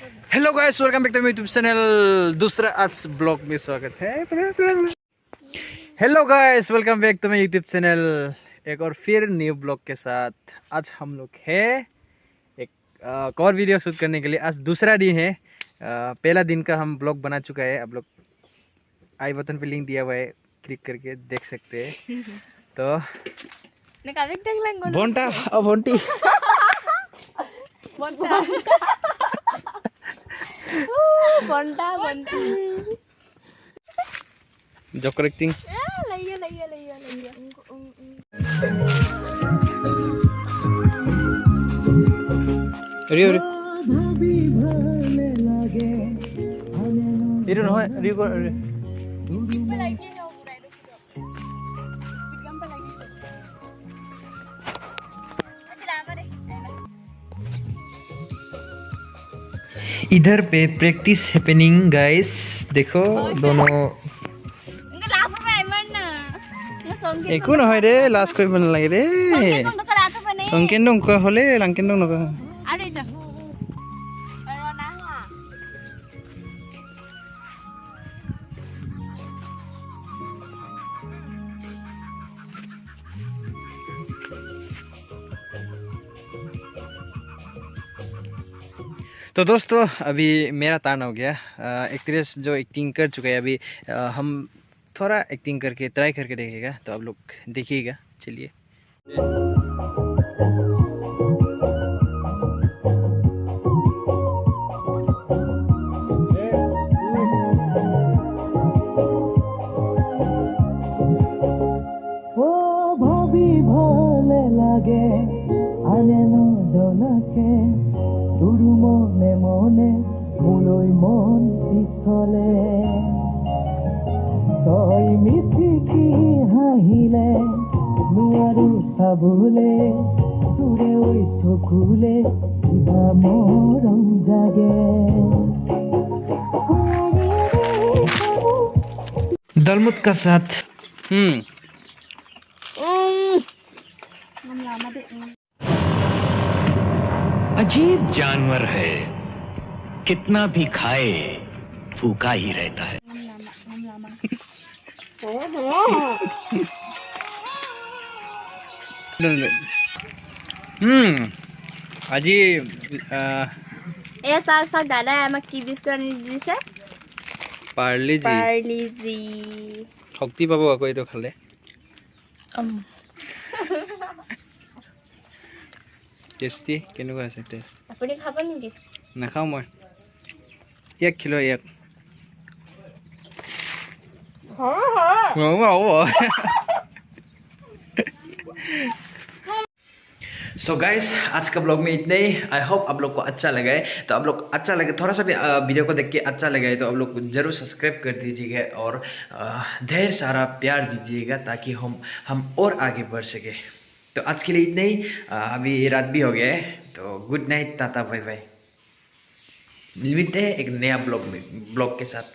Hello guys, welcome back to my YouTube channel. दूसरा आज blog में स्वागत है। Hello guys, welcome back to my YouTube channel. एक और फिर न्यू ब्लॉग के साथ आज हम लोग है एक और वीडियो शूट करने के लिए। आज दूसरा दिन है। पहला दिन का हम ब्लॉग बना चुका है। आप लोग आई बटन पे लिंक दिया हुआ है, क्लिक करके देख सकते हैं। तो बोंटा और बोंटी bonta bonta job correcting Rio itu noh Rio इधर पे प्रैक्टिस हैपनिंग गाइस। देखो दोनों একো নহয় ৰে, লাজ কৰিব নালাগে ৰে। সংকেন্দং ক হলে লাংকেন্দং নক আৰু এটা तो दोस्तों अभी मेरा टर्न हो गया। एक्ट्रेस जो एक्टिंग कर चुका है अभी हम थोड़ा एक्टिंग करके ट्राई करके देखेगा, तो आप लोग देखिएगा। चलिए তোৰ মনে মনে মোলৈ মন পিছলে তই মিচিকি হাঁহিলে নোৱাৰো চাবলে তোৰে ঐ চকুলে কিবা মৰম জাগে। दालमोट का साथ अजीब जानवर है, कितना भी खाए भूखा ही रहता है। আজি এ চাক চাক দাদাই আমাক কি বিস্কুট আনি দিছে? পাৰ্লি পাৰ্লিজি। শক্তি পাব আকৌ এইটো খালে। টেষ্টি কেনেকুৱা আছে টেষ্ট? আপুনি খাব নেকি? নাখাওঁ মই। এক কিলো এক सो गाइस, आज का ब्लॉग में इतना ही। आई होप आप लोग को अच्छा लगा है। तो आप लोग अच्छा लगे, थोड़ा सा भी वीडियो को देख के अच्छा लगा है तो आप लोग ज़रूर सब्सक्राइब कर दीजिएगा और ढेर सारा प्यार दीजिएगा ताकि हम और आगे बढ़ सके। तो आज के लिए इतना ही। अभी रात भी हो गया है, तो good night, tata bye bye. मिलते हैं एक नया ब्लॉग के साथ।